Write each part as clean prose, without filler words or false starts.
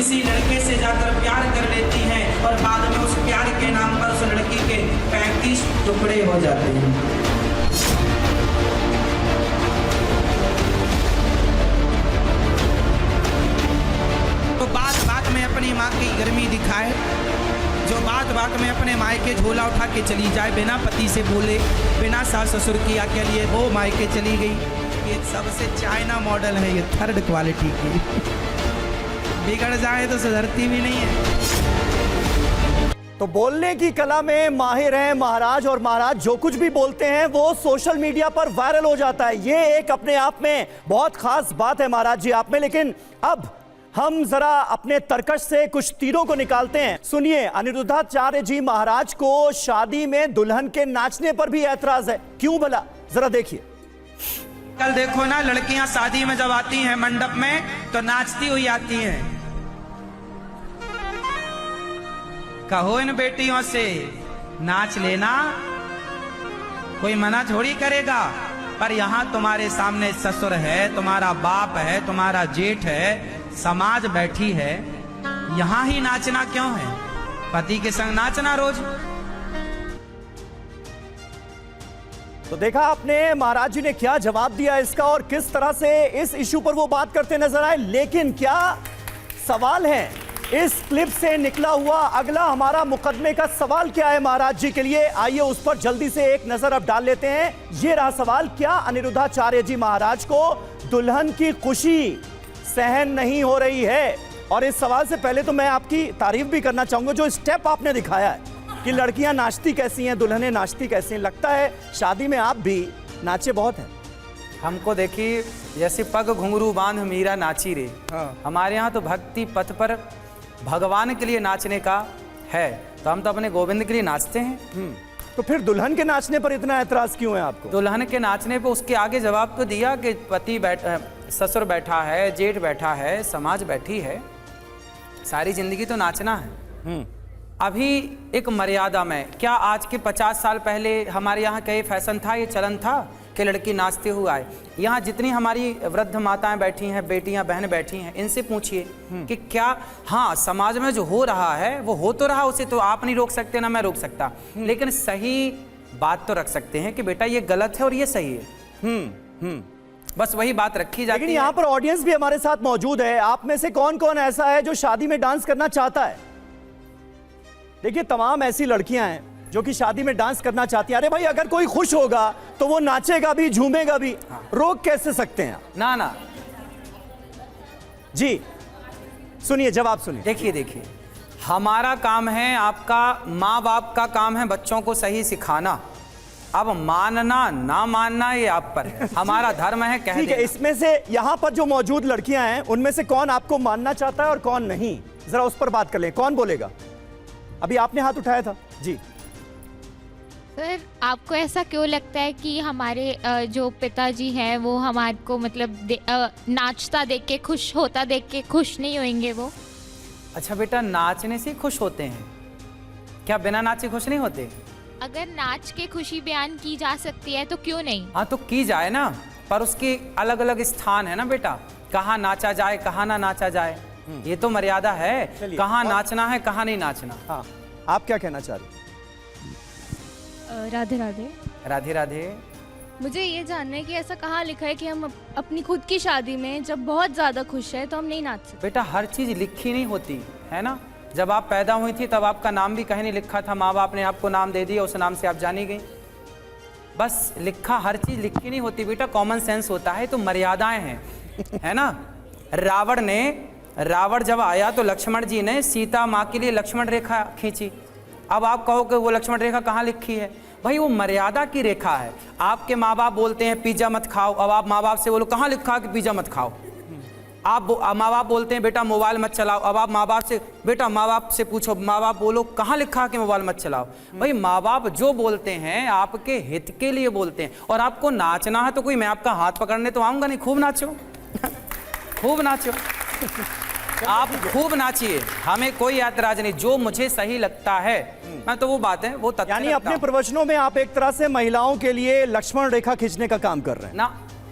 किसी लड़के से जाकर प्यार कर लेती हैं और बाद में उस प्यार के नाम पर उस लड़की के 35 टुकड़े हो जाते हैं। तो बात बात में अपनी माँ की गर्मी दिखाए, जो बात बात में अपने मायके झोला उठा के चली जाए, बिना पति से बोले, बिना सास ससुर की आज्ञा लिए वो मायके चली गई। ये सबसे चाइना मॉडल है, ये थर्ड क्वालिटी की। बिगड़ जाए तो सुधरती भी नहीं है। तो बोलने की कला में माहिर हैं महाराज, और महाराज जो कुछ भी बोलते हैं वो सोशल मीडिया पर वायरल हो जाता है। ये एक अपने आप में बहुत खास बात है महाराज जी आप में। लेकिन अब हम जरा अपने तर्कश से कुछ तीरों को निकालते हैं। सुनिए, अनिरुद्धाचार्य जी महाराज को शादी में दुल्हन के नाचने पर भी ऐतराज है, क्यों भला, जरा देखिए। कल देखो ना, लड़कियां शादी में जब आती हैं मंडप में तो नाचती हुई आती हैं। कहो इन बेटियों से नाच लेना, कोई मना थोड़ी करेगा। पर यहां तुम्हारे सामने ससुर है, तुम्हारा बाप है, तुम्हारा जेठ है, समाज बैठी है, यहां ही नाचना क्यों है? पति के संग नाचना रोज। तो देखा आपने महाराज जी ने क्या जवाब दिया इसका, और किस तरह से इस इशू पर वो बात करते नजर आए। लेकिन क्या सवाल है इस क्लिप से निकला हुआ अगला हमारा मुकदमे का सवाल क्या है महाराज जी के लिए, आइए उस पर जल्दी से एक नजर अब डाल लेते हैं। ये रहा सवाल, क्या अनिरुद्धाचार्य जी महाराज को दुल्हन की खुशी सहन नहीं हो रही है? और इस सवाल से पहले तो मैं आपकी तारीफ भी करना चाहूंगा, जो स्टेप आपने दिखाया है कि लड़कियां नाचती कैसी हैं, दुल्हनें नाचती कैसी हैं। लगता है शादी में आप भी नाचे बहुत हैं। हमको देखिए, जैसे पग घुंघरू बांध मीरा नाची रे। हमारे यहाँ तो भक्ति पथ पर भगवान के लिए नाचने का है, तो हम तो अपने गोविंद के लिए नाचते हैं। तो फिर दुल्हन के नाचने पर इतना ऐतराज क्यों है आपको? दुल्हन के नाचने पे उसके आगे जवाब तो दिया कि पति ससुर बैठा है, जेठ बैठा है, समाज बैठी है, सारी जिंदगी तो नाचना है। अभी एक मर्यादा में, क्या आज के 50 साल पहले हमारे यहाँ कई फैशन था, ये चलन था कि लड़की नाचते हुए आए? यहाँ जितनी हमारी वृद्ध माताएं बैठी हैं, बेटियां बहन बैठी हैं, इनसे पूछिए कि क्या, हाँ समाज में जो हो रहा है वो हो तो रहा, उसे तो आप नहीं रोक सकते ना मैं रोक सकता, लेकिन सही बात तो रख सकते हैं कि बेटा ये गलत है और ये सही है। बस वही बात रखी जाती है। लेकिन यहाँ पर ऑडियंस भी हमारे साथ मौजूद है। आप में से कौन कौन ऐसा है जो शादी में डांस करना चाहता है? देखिए, तमाम ऐसी लड़कियां हैं जो कि शादी में डांस करना चाहती हैं। अरे भाई, अगर कोई खुश होगा तो वो नाचेगा भी, झूमेगा भी, रोक कैसे सकते हैं? ना ना जी सुनिए, जवाब सुनिए। देखिए, हमारा काम है, आपका माँ बाप का काम है बच्चों को सही सिखाना। अब मानना ना मानना ये आप पर है, हमारा धर्म है कह ठीक है। इसमें से यहाँ पर जो मौजूद लड़कियां हैं उनमें से कौन आपको मानना चाहता है और कौन नहीं, जरा उस पर बात कर लें। कौन बोलेगा? अभी आपने हाथ उठाया था जी। सर, आपको ऐसा क्यों लगता है कि हमारे जो पिताजी हैं वो हमारे को मतलब नाचता देख के, खुश होता देख के खुश नहीं होंगे वो? अच्छा बेटा, नाचने से खुश होते हैं क्या? बिना नाचे खुश नहीं होते? अगर नाच के खुशी बयान की जा सकती है तो क्यों नहीं? हाँ तो की जाए ना, पर उसके अलग अलग स्थान है ना बेटा, कहाँ नाचा जाए कहाँ ना नाचा जाए, ये तो मर्यादा है, कहाँ नाचना है कहाँ नहीं नाचना। हाँ, आप क्या कहना चाह रहे? राधे राधे। राधे राधे। मुझे ये जानना है कि ऐसा कहाँ लिखा है कि हम अपनी खुद की शादी में जब बहुत ज़्यादा खुश है तो हम नहीं नाच सकते? बेटा, हर चीज़ लिखी नहीं होती है ना। जब आप पैदा हुई थी तब आपका नाम भी कहीं नहीं लिखा था, माँ बाप ने आपको नाम दे दिया, उस नाम से आप जानी गई। बस लिखा, हर चीज़ लिखी नहीं होती बेटा, कॉमन सेंस होता है, तो मर्यादाएं हैं, है ना। रावण जब आया तो लक्ष्मण जी ने सीता माँ के लिए लक्ष्मण रेखा खींची। अब आप कहो कि वो लक्ष्मण रेखा कहाँ लिखी है? भाई वो मर्यादा की रेखा है। आपके माँ बाप बोलते हैं पिज्जा मत खाओ, अब आप माँ बाप से बोलो कहाँ लिखा है कि पिज्जा मत खाओ। आप माँ बाप बोलते हैं बेटा मोबाइल मत चलाओ, अब आप माँ बाप से पूछो, माँ बाप बोलो कहाँ लिखा है कि मोबाइल मत चलाओ। भाई माँ बाप जो बोलते हैं आपके हित के लिए बोलते हैं। और आपको नाचना है तो कोई मैं आपका हाथ पकड़ने तो आऊँगा नहीं, खूब नाचो खूब नाचो, आप खूब नाचिए, हमें कोई ऐतराज नहीं, जो मुझे सही लगता है मैं तो वो बात है वो तथ्य। यानी अपने प्रवचनों में आप एक तरह से महिलाओं के लिए लक्ष्मण रेखा खींचने का काम कर रहे हैं ना?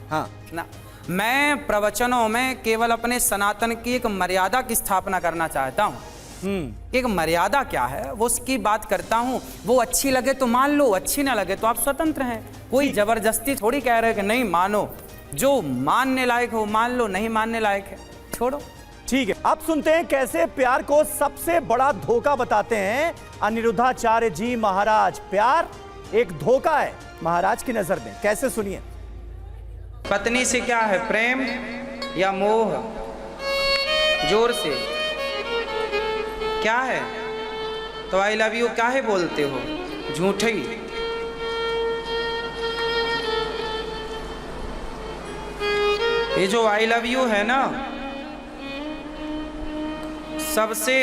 हाँ ना, मैं प्रवचनों में केवल अपने सनातन की एक मर्यादा की स्थापना करना चाहता हूँ। एक मर्यादा क्या है वो उसकी बात करता हूँ। वो अच्छी लगे तो मान लो, अच्छी ना लगे तो आप स्वतंत्र हैं। कोई जबरदस्ती थोड़ी कह रहे कि नहीं मानो, जो मानने लायक हो मान लो, नहीं मानने लायक है छोड़ो। ठीक है, अब सुनते हैं कैसे प्यार को सबसे बड़ा धोखा बताते हैं अनिरुद्धाचार्य जी महाराज। प्यार एक धोखा है महाराज की नजर में, कैसे सुनिए। पत्नी से क्या है, प्रेम या मोह? जोर से क्या है? तो आई लव यू क्या है बोलते हो, झूठे ही। ये जो आई लव यू है ना, सबसे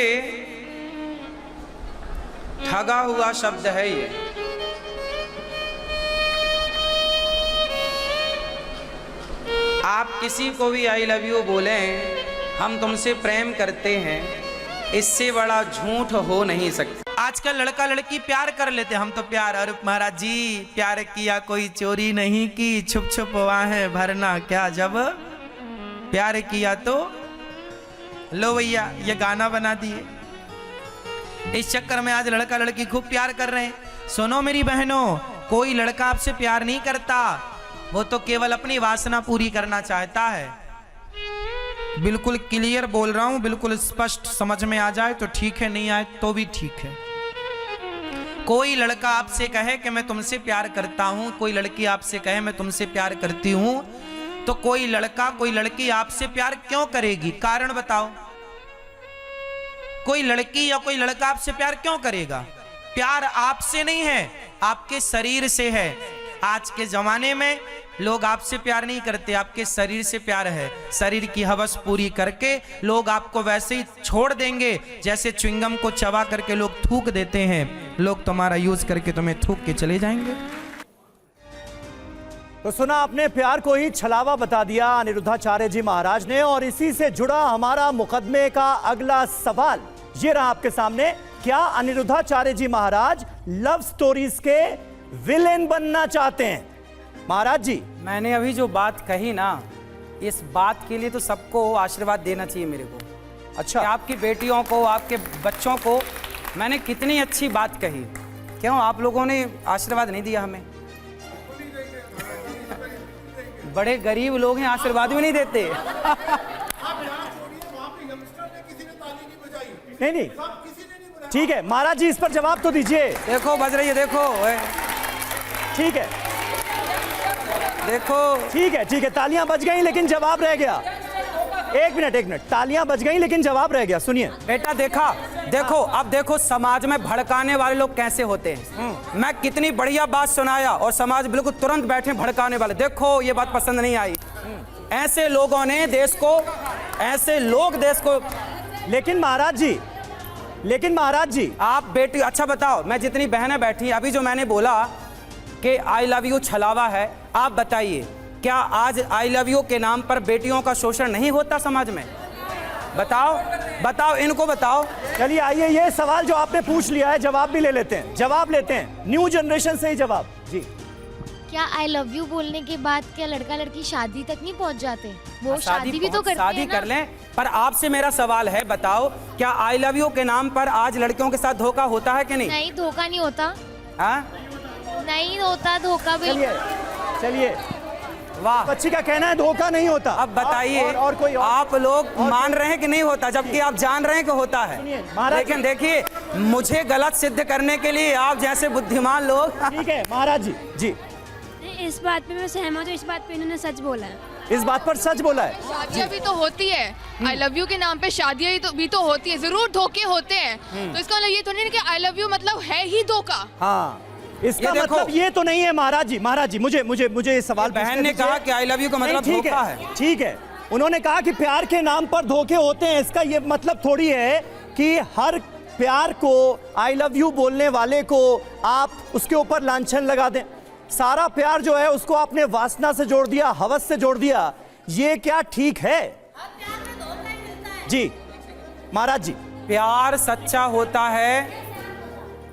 ठगा हुआ शब्द है ये। आप किसी को भी आई लव यू बोलें, हम तुमसे प्रेम करते हैं, इससे बड़ा झूठ हो नहीं सकता। आजकल लड़का लड़की प्यार कर लेते, हम तो प्यार, अरे महाराज जी प्यार किया कोई चोरी नहीं की, छुप छुप वाहें भरना क्या, जब प्यार किया तो लो भैया ये गाना बना दिए। इस चक्कर में आज लड़का लड़की खूब प्यार कर रहे हैं। सुनो मेरी बहनों, कोई लड़का आपसे प्यार नहीं करता, वो तो केवल अपनी वासना पूरी करना चाहता है। बिल्कुल क्लियर बोल रहा हूं, बिल्कुल स्पष्ट समझ में आ जाए तो ठीक है, नहीं आए तो भी ठीक है। कोई लड़का आपसे कहे कि मैं तुमसे प्यार करता हूं, कोई लड़की आपसे कहे मैं तुमसे प्यार करती हूं, तो कोई लड़का कोई लड़की आपसे प्यार क्यों करेगी? कारण बताओ। कोई लड़की या कोई लड़का आपसे प्यार क्यों करेगा? प्यार आपसे नहीं है, आपके शरीर से है। आज के जमाने में लोग आपसे प्यार नहीं करते, आपके शरीर से प्यार है। शरीर की हवस पूरी करके लोग आपको वैसे ही छोड़ देंगे जैसे च्युइंगम को चबा करके लोग थूक देते हैं। लोग तुम्हारा यूज करके तुम्हें थूक के चले जाएंगे। तो सुना आपने, प्यार को ही छलावा बता दिया अनिरुद्धाचार्य जी महाराज ने। और इसी से जुड़ा हमारा मुकदमे का अगला सवाल ये रहा आपके सामने। क्या अनिरुद्धाचार्य जी महाराज लव स्टोरीज के विलेन बनना चाहते हैं? महाराज जी, मैंने अभी जो बात कही ना, इस बात के लिए तो सबको आशीर्वाद देना चाहिए मेरे को। अच्छा, कि आपकी बेटियों को, आपके बच्चों को मैंने कितनी अच्छी बात कही, क्यों आप लोगों ने आशीर्वाद नहीं दिया हमें? बड़े गरीब लोग हैं, आशीर्वाद भी नहीं देते। नहीं, ठीक है महाराज जी, इस पर जवाब तो दीजिए। देखो बज रही है, देखो ठीक है, देखो ठीक है, तालियां बज गई लेकिन जवाब रह गया। एक मिनट, तालियां बज गई लेकिन जवाब रह गया। सुनिए बेटा, देखो अब देखो समाज में भड़काने वाले लोग कैसे होते हैं। मैं कितनी बढ़िया बात सुनाया और समाज बिल्कुल तुरंत बैठे भड़काने वाले। देखो ये बात पसंद नहीं आई। ऐसे लोगों ने देश को, ऐसे लोग देश को। लेकिन महाराज जी आप बेटी, अच्छा बताओ, मैं जितनी बहनें बैठी, अभी जो मैंने बोला कि आई लव यू छलावा है, आप बताइए क्या आज आई लव यू के नाम पर बेटियों का शोषण नहीं होता समाज में? बताओ, इनको बताओ। चलिए आइए, ये सवाल जो आपने पूछ लिया है जवाब भी ले लेते हैं। न्यू जनरेशन से ही जवाब जी। क्या आई लव यू बोलने के बाद क्या लड़का लड़की शादी तक नहीं पहुंच जाते? वो शादी भी तो करते हैं ना। शादी कर लें, पर आपसे मेरा सवाल है, बताओ क्या आई लव यू के नाम पर आज लड़कियों के साथ धोखा होता है कि नहीं? नहीं, धोखा नहीं होता। हाँ, नहीं होता धोखा भी। चलिए, वाह, बच्ची का कहना है धोखा नहीं होता। अब बताइए, और कोई और? आप लोग मान रहे हैं कि नहीं होता, जबकि आप जान रहे हैं कि होता है। लेकिन देखिए, मुझे गलत सिद्ध करने के लिए आप जैसे बुद्धिमान लोग। ठीक है महाराज जी, इस बात पे मैं सहमत हूँ। इस बात पे इन्होंने सच बोला है। इस बात पर सच बोला है। शादियाँ भी तो होती है, आई लव यू के नाम पे शादियाँ भी तो होती है, जरूर धोखे होते हैं। तो इसका मतलब ये तो नहीं कि आई लव यू मतलब है ही धोखा। हाँ, इसका मतलब ये तो नहीं है महाराज जी। मुझे सवाल, बहन ने कहा कि आई लव यू का मतलब धोखा है। ठीक है, उन्होंने कहा कि प्यार के नाम पर धोखे होते हैं। इसका ये मतलब थोड़ी है कि हर प्यार को, आई लव यू बोलने वाले को आप उसके ऊपर लांछन लगा दें। सारा प्यार जो है उसको आपने वासना से जोड़ दिया, हवस से जोड़ दिया। ये क्या ठीक है जी महाराज जी? प्यार सच्चा होता है,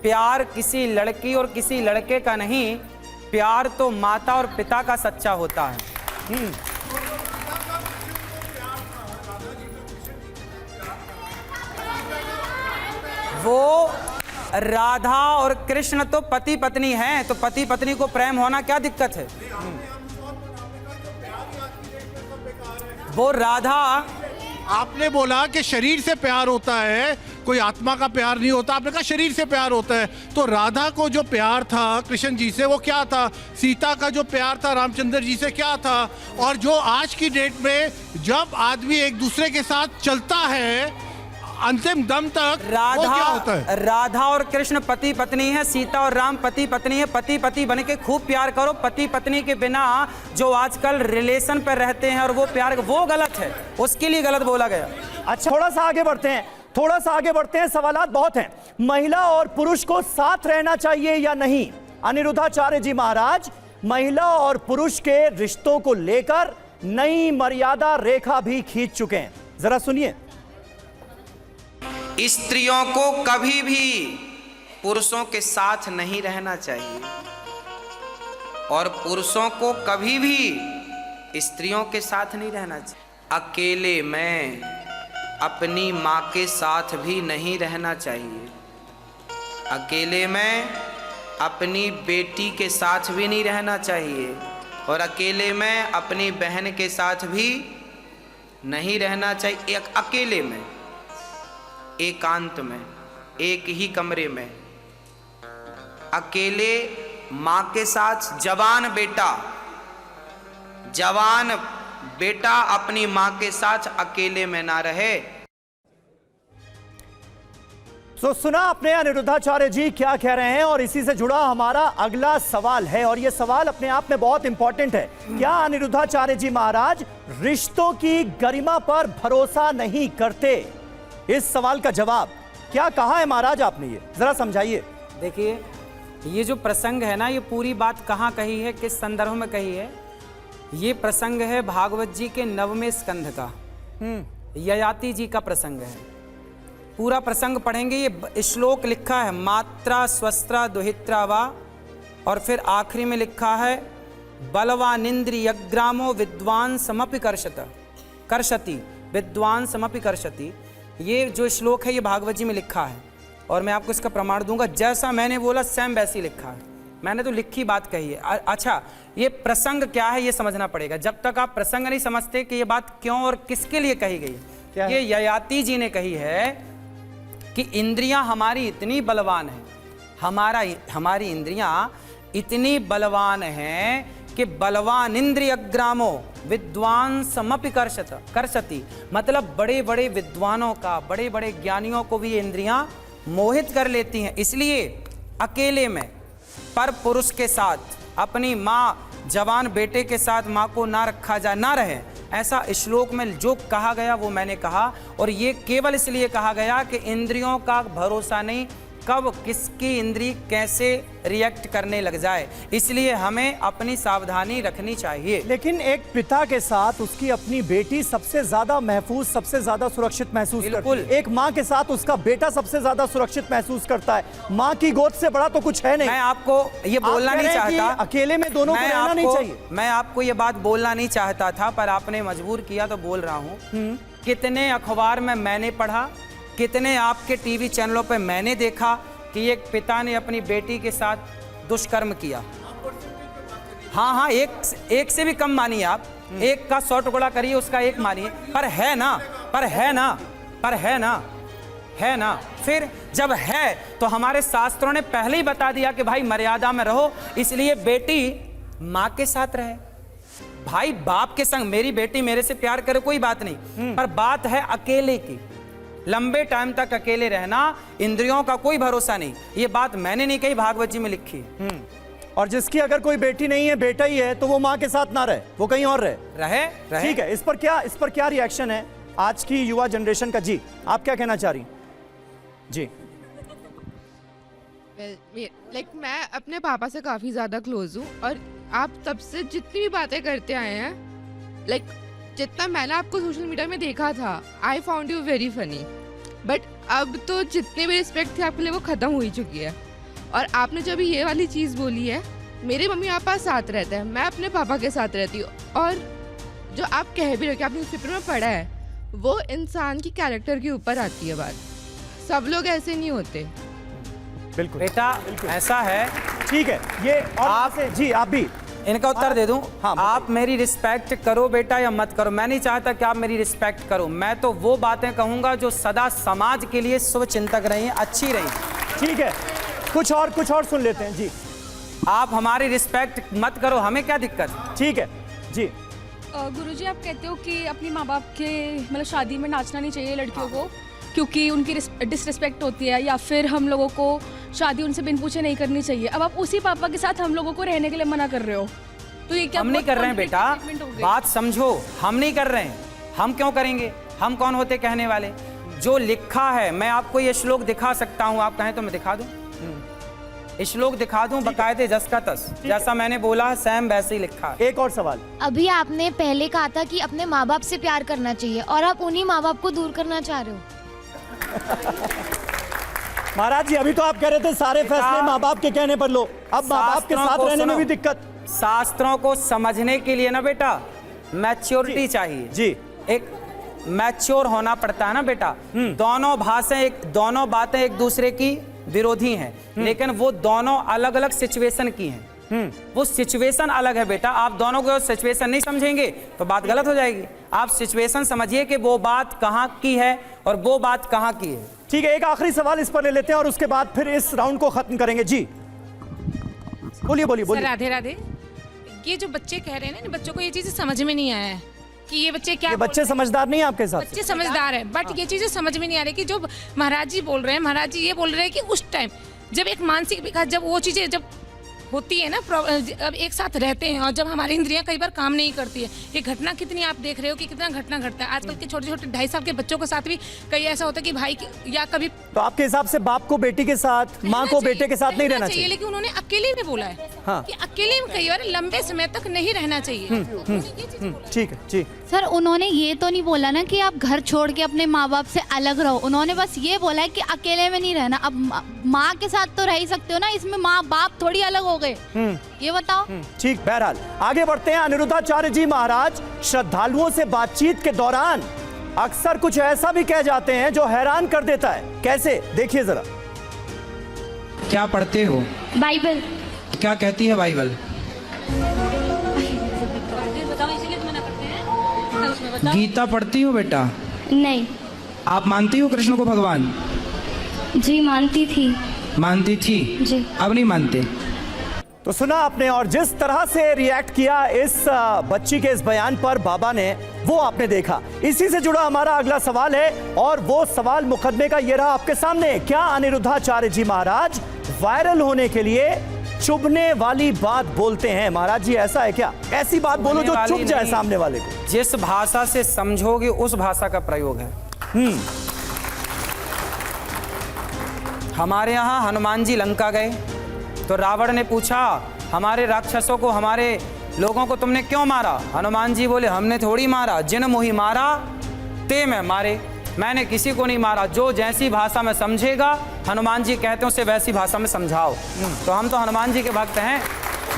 प्यार किसी लड़की और किसी लड़के का नहीं, प्यार तो माता और पिता का सच्चा होता है। राधा और कृष्ण तो पति पत्नी हैं, तो पति पत्नी को प्रेम होना क्या दिक्कत है? वो राधा, आपने बोला कि शरीर से प्यार होता है, कोई आत्मा का प्यार नहीं होता, आपने कहा शरीर से प्यार होता है। तो राधा को जो प्यार था कृष्ण जी से वो क्या था? सीता का जो प्यार था रामचंद्र जी से क्या था? और जो आज की डेट में जब आदमी एक दूसरे के साथ चलता है अंतिम दम तक, वो क्या होता है? राधा और कृष्ण पति पत्नी है, सीता और राम पति पत्नी है। पति पति बन के खूब प्यार करो। पति पत्नी के बिना जो आजकल रिलेशन पर रहते हैं और वो प्यार, वो गलत है, उसके लिए गलत बोला गया। अच्छा, थोड़ा सा आगे बढ़ते हैं, सवालात बहुत हैं। महिला और पुरुष को साथ रहना चाहिए या नहीं? अनिरुद्धाचार्य जी महाराज महिला और पुरुष के रिश्तों को लेकर नई मर्यादा रेखा भी खींच चुके हैं, जरा सुनिए। स्त्रियों को कभी भी पुरुषों के साथ नहीं रहना चाहिए और पुरुषों को कभी भी स्त्रियों के साथ नहीं रहना चाहिए। अकेले में अपनी माँ के साथ भी नहीं रहना चाहिए, अकेले में अपनी बेटी के साथ भी नहीं रहना चाहिए और अकेले में अपनी बहन के साथ भी नहीं रहना चाहिए। अकेले में, एकांत में, एक ही कमरे में, अकेले माँ के साथ। जवान बेटा अपनी माँ के साथ अकेले में ना रहे। तो सुना आपने अनिरुद्धाचार्य जी क्या कह रहे हैं, और इसी से जुड़ा हमारा अगला सवाल है, और यह सवाल अपने आप में बहुत इंपॉर्टेंट है। क्या अनिरुद्धाचार्य जी महाराज रिश्तों की गरिमा पर भरोसा नहीं करते? इस सवाल का जवाब क्या कहा है महाराज आपने, ये जरा समझाइए। देखिए, ये जो प्रसंग है ना, ये पूरी बात कहाँ कही है, किस संदर्भ में कही है? ये प्रसंग है भागवत जी के 9वें स्कंध का, ययाति जी का प्रसंग है। पूरा प्रसंग पढ़ेंगे। ये श्लोक लिखा है मात्रा स्वस्त्रा दुहित्रा वा, और फिर आखिरी में लिखा है बलवानिंद्रियग्रामो विद्वान समपि कर्षति, विद्वान समपि कर्षति। ये जो श्लोक है ये भागवत जी में लिखा है, और मैं आपको इसका प्रमाण दूंगा। जैसा मैंने बोला सेम वैसी लिखा है, मैंने तो लिखी बात कही है। अच्छा, ये प्रसंग क्या है ये समझना पड़ेगा। जब तक आप प्रसंग नहीं समझते कि ये बात क्यों और किसके लिए कही गई, ये ययाति जी ने कही है कि इंद्रियां हमारी इतनी बलवान हैं, हमारी इंद्रियां इतनी बलवान हैं कि बलवान इंद्रियग्रामो विद्वान समपि कर्षति, मतलब बड़े बड़े विद्वानों का, बड़े बड़े ज्ञानियों को भी ये इंद्रियां मोहित कर लेती हैं। इसलिए अकेले में पर पुरुष के साथ, अपनी माँ जवान बेटे के साथ माँ को ना रखा जाए, ना रहे, ऐसा श्लोक में जो कहा गया वो मैंने कहा। और ये केवल इसलिए कहा गया कि इंद्रियों का भरोसा नहीं, कब किसकी इंद्री कैसे रिएक्ट करने लग जाए, इसलिए हमें अपनी सावधानी रखनी चाहिए। लेकिन एक पिता के साथ उसकी अपनी बेटी सबसे ज्यादा महफूज, सबसे ज्यादा सुरक्षित महसूस करती है। एक माँ के साथ उसका बेटा सबसे ज्यादा सुरक्षित महसूस करता है। माँ की गोद से बड़ा तो कुछ है नहीं। मैं आपको ये बोलना नहीं चाहता, अकेले में दोनों को रहना नहीं चाहिए। मैं आपको ये बात बोलना नहीं चाहता था, पर आपने मजबूर किया तो बोल रहा हूँ। कितने अखबार में मैंने पढ़ा, कितने आपके टीवी चैनलों पे मैंने देखा कि एक पिता ने अपनी बेटी के साथ दुष्कर्म किया। हाँ, एक से भी कम मानिए आप, एक का 100 टुकड़ा करिए, उसका एक मानिए, पर है ना। फिर जब है तो हमारे शास्त्रों ने पहले ही बता दिया कि भाई मर्यादा में रहो, इसलिए बेटी माँ के साथ रहे, भाई बाप के संग। मेरी बेटी मेरे से प्यार करे कोई बात नहीं, पर बात है अकेले की, लंबे टाइम तक अकेले रहना, इंद्रियों का कोई भरोसा नहीं। ये बात मैंने नहीं कही, भागवत जी में लिखी। और जिसकी अगर कोई बेटी नहीं है, बेटा ही है, तो वो माँ के साथ ना रहे, वो कहीं और रहे। ठीक है, इस पर क्या रिएक्शन है आज की युवा जनरेशन का? जी, आप क्या कहना चाह रही? जी, मैं अपने पापा से काफ़ी ज़्यादा क्लोज हूँ, और आप तब से जितनी भी बातें करते आए हैं, जितना मैंने आपको सोशल मीडिया में देखा था, I found you very funny, but अब तो जितनी भी रिस्पेक्ट थी आपके लिए वो ख़त्म हो ही चुकी है। और आपने जो भी ये वाली चीज़ बोली है, मेरे मम्मी पापा साथ रहते हैं, मैं अपने पापा के साथ रहती हूँ, और जो आप कह भी रहे हो कि आपने न्यूज़पेपर में पढ़ा है, वो इंसान की कैरेक्टर के ऊपर आती है बात। सब लोग ऐसे नहीं होते। बिल्कुल बेटा ऐसा है, ठीक है। ये और आप- से जी आप भी इनका उत्तर दे दूं। हाँ, आप मेरी रिस्पेक्ट करो बेटा या मत करो, मैं नहीं चाहता कि आप मेरी रिस्पेक्ट करो। मैं तो वो बातें कहूंगा जो सदा समाज के लिए शुभ चिंतक रही हैं, अच्छी रही। ठीक है, कुछ और सुन लेते हैं जी। आप हमारी रिस्पेक्ट मत करो, हमें क्या दिक्कत? ठीक है जी। गुरुजी, आप कहते हो कि अपनी माँ बाप के मतलब शादी में नाचना नहीं चाहिए लड़कियों को, क्योंकि उनकी डिसरिस्पेक्ट होती है, या फिर हम लोगों को शादी उनसे बिन पूछे नहीं करनी चाहिए। अब आप उसी पापा के साथ हम लोगों को रहने के लिए मना कर रहे हो, तो ये क्या हम नहीं कर रहे हैं बेटा, बात समझो। हम नहीं कर रहे हैं, हम क्यों करेंगे? हम कौन होते कहने वाले? जो लिखा है, मैं आपको ये श्लोक दिखा सकता हूँ, आप कहें तो मैं दिखा दूं। श्लोक दिखा दूं बकायदे जस का तस, जैसा मैंने बोला सेम वैसे ही लिखा है। एक और सवाल। अभी आपने पहले कहा था कि अपने माँ बाप से प्यार करना चाहिए और आप उन्हीं माँ बाप को दूर करना चाह रहे हो। महाराज जी, अभी तो आप कह रहे थे सारे फैसले माँ बाप के कहने पर लो, अब माँ बाप के साथ रहने में भी दिक्कत। शास्त्रों को समझने के लिए ना बेटा मैच्योरिटी चाहिए जी। एक मैच्योर होना पड़ता है ना बेटा। दोनों बातें एक दूसरे की विरोधी हैं, लेकिन वो दोनों अलग अलग सिचुएशन की हैं। वो सिचुएशन अलग है बेटा। आप दोनों को सिचुएशन नहीं समझेंगे तो बात गलत हो जाएगी। आप सिचुएशन समझिए कि वो बात कहाँ की है और वो बात कहाँ की है। ठीक है, एक आखिरी सवाल इस पर ले लेते हैं और उसके बाद फिर इस राउंड को खत्म करेंगे। जी बोलिए। राधे राधे। ये जो बच्चे कह रहे हैं ना, बच्चों को ये चीजें समझ में नहीं आया है कि ये बच्चे क्या, ये बच्चे समझदार नहीं है आपके हिसाब से? बच्चे समझदार है, बट ये चीजें समझ में नहीं आ रही कि जो महाराज जी बोल रहे हैं, महाराज जी ये बोल रहे हैं कि उस टाइम जब एक मानसिक विकास, जब वो चीजें जब होती है ना, अब एक साथ रहते हैं और जब हमारी इंद्रियां कई बार काम नहीं करती है, ये घटना कितनी आप देख रहे हो कि कितना घटना घटता है आजकल के छोटे छोटे 2.5 साल के बच्चों के साथ भी कई ऐसा होता है कि भाई या कभी। तो आपके हिसाब से बाप को बेटी के साथ, माँ को बेटे के साथ नहीं रहना चाहिए? लेकिन उन्होंने अकेले में बोला है हाँ। कि अकेले में कई बार लंबे समय तक नहीं रहना चाहिए। ठीक है जी। सर, उन्होंने ये तो नहीं बोला ना कि आप घर छोड़ के अपने माँ बाप से अलग रहो। उन्होंने बस ये बोला है कि अकेले में नहीं रहना। अब माँ के साथ तो रह ही सकते हो ना, इसमें माँ बाप थोड़ी अलग हो गए। ये बताओ। ठीक, बहरहाल आगे बढ़ते हैं। अनिरुद्धाचार्य जी महाराज श्रद्धालुओं से बातचीत के दौरान अक्सर कुछ ऐसा भी कह जाते हैं जो हैरान कर देता है। कैसे, देखिए जरा। क्या पढ़ते हो? बाइबल। क्या कहती है बाइबल? गीता पढ़ती हो बेटा? नहीं। आप मानती हो कृष्ण को भगवान? जी मानती थी। मानती थी जी। अब नहीं मानते? तो सुना आपने, और जिस तरह से रिएक्ट किया इस बच्ची के इस बयान पर बाबा ने, वो आपने देखा। इसी से जुड़ा हमारा अगला सवाल है, और वो सवाल मुकदमे का ये रहा आपके सामने। क्या अनिरुद्धाचार्य जी महाराज वायरल होने के लिए चुभने वाली बात बोलते हैं? महाराज जी, ऐसा है क्या? ऐसी बात बोलो जो चुभ जाए सामने वाले को। जिस भाषा से समझोगे उस भाषा का प्रयोग है। हमारे यहाँ हनुमान जी लंका गए तो रावण ने पूछा, हमारे राक्षसों को, हमारे लोगों को तुमने क्यों मारा? हनुमान जी बोले, हमने थोड़ी मारा, जिन मोहि मारा ते मैं मारे। मैंने किसी को नहीं मारा। जो जैसी भाषा में समझेगा, हनुमान जी कहते हैं उसे वैसी भाषा में समझाओ। तो हम तो हनुमान जी के भक्त हैं।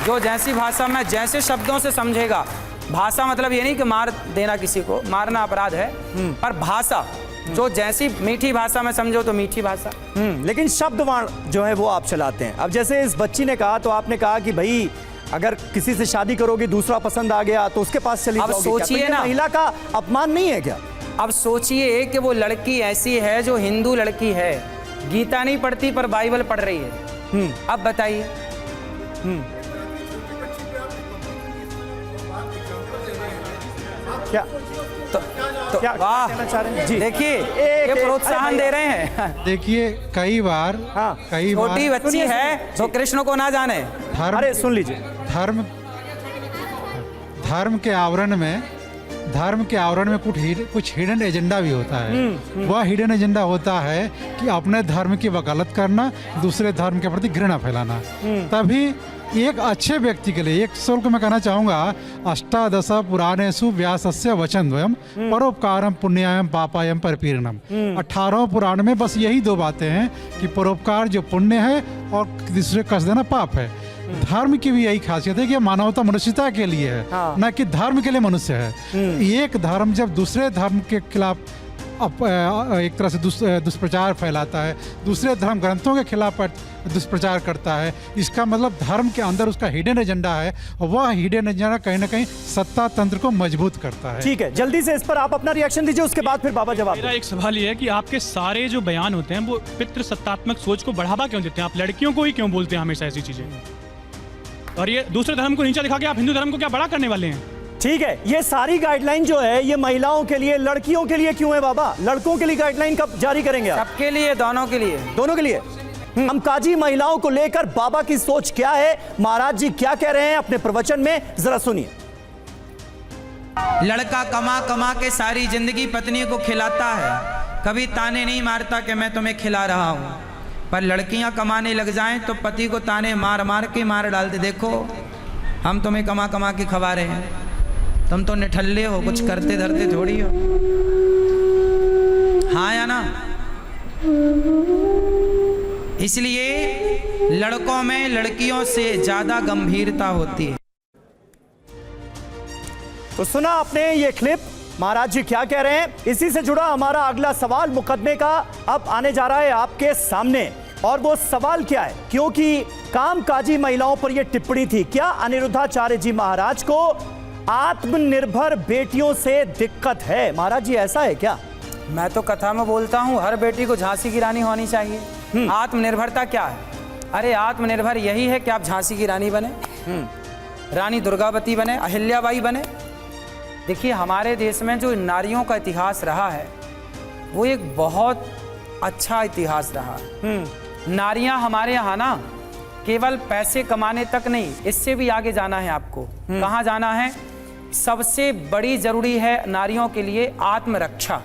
जो जैसी भाषा में, जैसे शब्दों से समझेगा। भाषा मतलब ये नहीं कि मार देना, किसी को मारना अपराध है, पर भाषा जो जैसी मीठी भाषा में समझो तो मीठी भाषा। लेकिन शब्दवाण जो है वो आप चलाते हैं। अब जैसे इस बच्ची ने कहा, तो आपने कहा कि भाई अगर किसी से शादी करोगे, दूसरा पसंद आ गया तो उसके पास चली जाओगे। सोचिए ना, महिला का अपमान नहीं है क्या? अब सोचिए कि वो लड़की ऐसी है जो हिंदू लड़की है, गीता नहीं पढ़ती पर बाइबल पढ़ रही है। अब बताइए। क्या तो क्या वाह, कहना चाह रहे हैं? जी देखिए ये प्रोत्साहन दे रहे हैं। देखिए कई बार छोटी बच्ची है जो कृष्ण को ना जाने। अरे सुन लीजिए, धर्म के आवरण में कुछ हिडन एजेंडा भी होता है। वह हिडन एजेंडा होता है कि अपने धर्म की वकालत करना, दूसरे धर्म के प्रति घृणा फैलाना। तभी एक अच्छे व्यक्ति के लिए, एक श्लोक में कहना चाहूंगा, अष्टादश पुराणेषु व्यासस्य वचनद्वयम् परोपकारम पुण्यायम पापायम परपीड़नम। 18 पुराण में बस यही 2 बातें हैं कि परोपकार जो पुण्य है और दूसरे कष्ट देना पाप है। धर्म की भी यही खासियत है कि मानवता मनुष्यता के लिए है, न कि धर्म के लिए मनुष्य है। एक धर्म जब दूसरे धर्म के खिलाफ एक तरह से दुष्प्रचार फैलाता है, दूसरे धर्म ग्रंथों के खिलाफ दुष्प्रचार करता है। इसका मतलब धर्म के अंदर उसका हिडन एजेंडा है और वह हिडन एजेंडा कहीं ना कहीं सत्ता तंत्र को मजबूत करता है। ठीक है, जल्दी से इस पर आप अपना रिएक्शन दीजिए, उसके बाद फिर बाबा जवाब। मेरा एक सवाल ये है कि आपके सारे जो बयान होते हैं वो पितृ सत्तात्मक सोच को बढ़ावा क्यों देते हैं? आप लड़कियों को ही क्यों बोलते हैं हमेशा ऐसी चीजें? और ये दूसरे धर्म को नीचा दिखा के आप हिंदू धर्म को क्या बड़ा करने वाले हैं? ठीक है, ये सारी गाइडलाइन जो है ये महिलाओं के लिए, लड़कियों के लिए क्यों है बाबा? लड़कों के लिए गाइडलाइन कब जारी करेंगे आप? सबके लिए, दोनों के लिए। दोनों के लिए। कामकाजी महिलाओं को लेकर बाबा की सोच क्या है, महाराज जी क्या कह रहे हैं अपने प्रवचन में, जरा सुनिए। लड़का कमा कमा के सारी जिंदगी पत्नी को खिलाता है, कभी ताने नहीं मारता कि मैं तुम्हें खिला रहा हूं। पर लड़कियां कमाने लग जाएं तो पति को ताने मार मार के मार डालते, देखो हम तुम्हें कमा कमा के खवा रहे हैं, तुम तो निठल्ले हो, कुछ करते धरते थोड़ी हो। हाँ या ना? इसलिए लड़कों में लड़कियों से ज्यादा गंभीरता होती है। तो सुना आपने ये क्लिप, महाराज जी क्या कह रहे हैं। इसी से जुड़ा हमारा अगला सवाल मुकदमे का अब आने जा रहा है आपके सामने, और वो सवाल क्या है, क्योंकि कामकाजी महिलाओं पर यह टिप्पणी थी, क्या अनिरुद्धाचार्य जी महाराज को आत्मनिर्भर बेटियों से दिक्कत है? महाराज जी ऐसा है क्या? मैं तो कथा में बोलता हूँ हर बेटी को झांसी की रानी होनी चाहिए। आत्मनिर्भरता क्या है? अरे आत्मनिर्भर यही है कि आप झांसी की रानी बने, रानी दुर्गावती बने, अहिल्याबाई बने। देखिए हमारे देश में जो नारियों का इतिहास रहा है वो एक बहुत अच्छा इतिहास रहा है। नारियां हमारे यहाँ ना केवल पैसे कमाने तक नहीं, इससे भी आगे जाना है आपको। कहाँ जाना है? सबसे बड़ी जरूरी है नारियों के लिए आत्मरक्षा।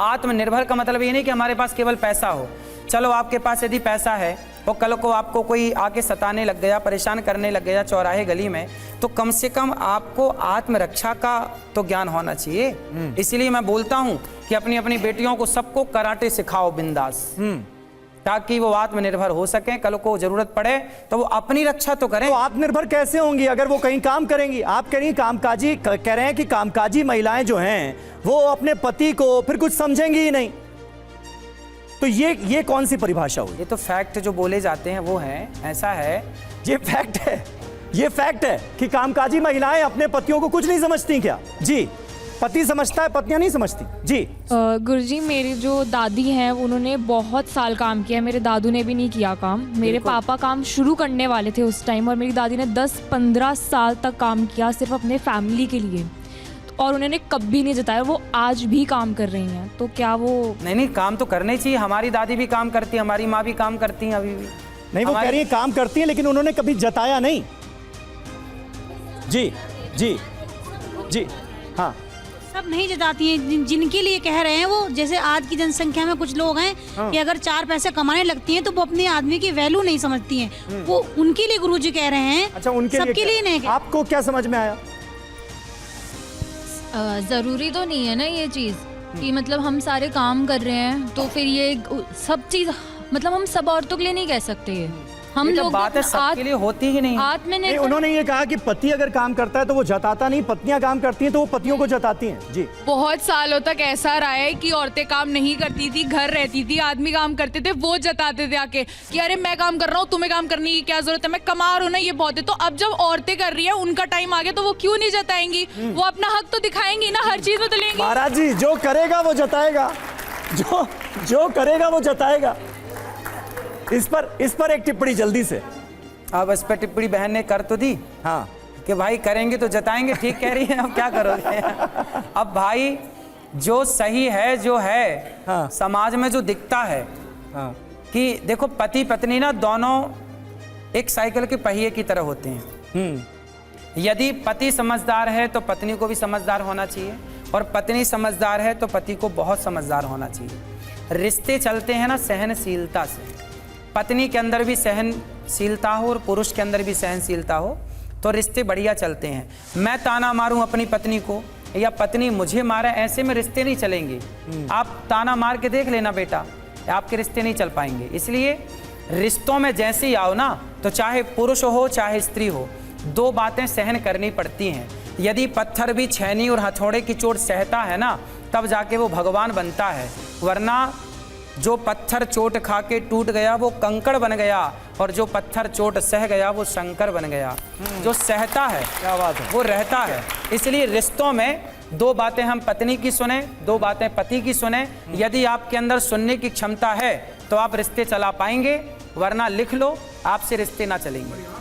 आत्मनिर्भर का मतलब ये नहीं कि हमारे पास केवल पैसा हो। चलो आपके पास यदि पैसा है और कल को आपको कोई आके सताने लग गया, परेशान करने लग गया चौराहे गली में, तो कम से कम आपको आत्मरक्षा का तो ज्ञान होना चाहिए। इसलिए मैं बोलता हूं कि अपनी अपनी बेटियों को सबको कराटे सिखाओ बिंदास, ताकि वो आत्मनिर्भर हो सकें। कल को जरूरत पड़े तो वो अपनी रक्षा तो करें। तो आत्मनिर्भर कैसे होंगी अगर वो कहीं काम करेंगी? आप कह रहे हैं कि कामकाजी महिलाएं जो हैं वो अपने पति को फिर कुछ समझेंगी ही नहीं, तो ये कौन सी परिभाषा हुई? ये तो फैक्ट जो बोले जाते हैं वो है, ऐसा है। ये फैक्ट है, ये फैक्ट है कि कामकाजी महिलाएं अपने पतियों को कुछ नहीं समझती क्या? जी, पति समझता है, पत्नियां नहीं समझती। जी गुरुजी, मेरी जो दादी हैं उन्होंने बहुत साल काम किया, मेरे दादू ने भी नहीं किया काम। मेरे पापा काम शुरू करने वाले थे उस टाइम, और मेरी दादी ने 10-15 साल तक काम किया सिर्फ अपने फैमिली के लिए, और उन्होंने कभी नहीं जताया। वो आज भी काम कर रही हैं, तो क्या वो नहीं काम तो करने चाहिए। हमारी दादी भी काम करती है, हमारी माँ भी काम करती हैं अभी भी। नहीं, वो कह रही है काम करती है लेकिन उन्होंने कभी जताया नहीं। जी जी जी हाँ, सब नहीं जताती हैं। जिनके लिए कह रहे हैं वो, जैसे आज की जनसंख्या में कुछ लोग हैं कि अगर 4 पैसे कमाने लगती हैं तो वो अपने आदमी की वैल्यू नहीं समझती हैं। वो उनके लिए गुरुजी कह रहे हैं। अच्छा, उनके सबके लिए नहीं। आपको क्या समझ में आया? ज़रूरी तो नहीं है ना ये चीज़ कि मतलब हम सारे काम कर रहे हैं तो फिर ये सब चीज़, मतलब हम सब औरतों के लिए नहीं कह सकते। ये हम लोग बात है सबके लिए होती ही नहीं। नहीं, उन्होंने ये कहा कि पति अगर काम करता है तो वो जताता नहीं, पत्नियां काम करती हैं तो वो पतियों को जताती हैं। जी, बहुत सालों तक ऐसा रहा है कि औरतें काम नहीं करती थी, घर रहती थी, आदमी काम करते थे, वो जताते थे आके कि अरे मैं काम कर रहा हूँ, तुम्हें काम करने की क्या जरूरत है, मैं कमा रहा हूँ ना, ये बहुत है। तो अब जब औरतें कर रही है, उनका टाइम आ गया, तो वो क्यों नहीं जताएंगी? वो अपना हक तो दिखाएंगी ना, हर चीज में तो लेंगी। महाराज जी, जो करेगा वो जताएगा, जो करेगा वो जताएगा। इस पर एक टिप्पणी जल्दी से। अब इस पर टिप्पणी बहन ने कर तो दी, हाँ, कि भाई करेंगे तो जताएंगे। ठीक कह रही है, अब क्या करोगे? अब भाई जो सही है, जो है हाँ, समाज में जो दिखता है, हाँ, कि देखो पति पत्नी ना दोनों एक साइकिल के पहिए की तरह होते हैं। यदि पति समझदार है तो पत्नी को भी समझदार होना चाहिए, और पत्नी समझदार है तो पति को बहुत समझदार होना चाहिए। रिश्ते चलते हैं ना सहनशीलता से। पत्नी के अंदर भी सहनशीलता हो और पुरुष के अंदर भी सहनशीलता हो तो रिश्ते बढ़िया चलते हैं। मैं ताना मारूं अपनी पत्नी को या पत्नी मुझे मारे, ऐसे में रिश्ते नहीं चलेंगे। आप ताना मार के देख लेना बेटा, आपके रिश्ते नहीं चल पाएंगे। इसलिए रिश्तों में जैसे ही आओ ना, तो चाहे पुरुष हो चाहे स्त्री हो, 2 बातें सहन करनी पड़ती हैं। यदि पत्थर भी छैनी और हथौड़े की चोट सहता है ना, तब जाके वो भगवान बनता है। वरना जो पत्थर चोट खा के टूट गया वो कंकड़ बन गया, और जो पत्थर चोट सह गया वो शंकर बन गया। जो सहता है, क्या बात है, वो रहता है। इसलिए रिश्तों में 2 बातें हम पत्नी की सुने, 2 बातें पति की सुने। यदि आपके अंदर सुनने की क्षमता है तो आप रिश्ते चला पाएंगे, वरना लिख लो, आपसे रिश्ते ना चलेंगे।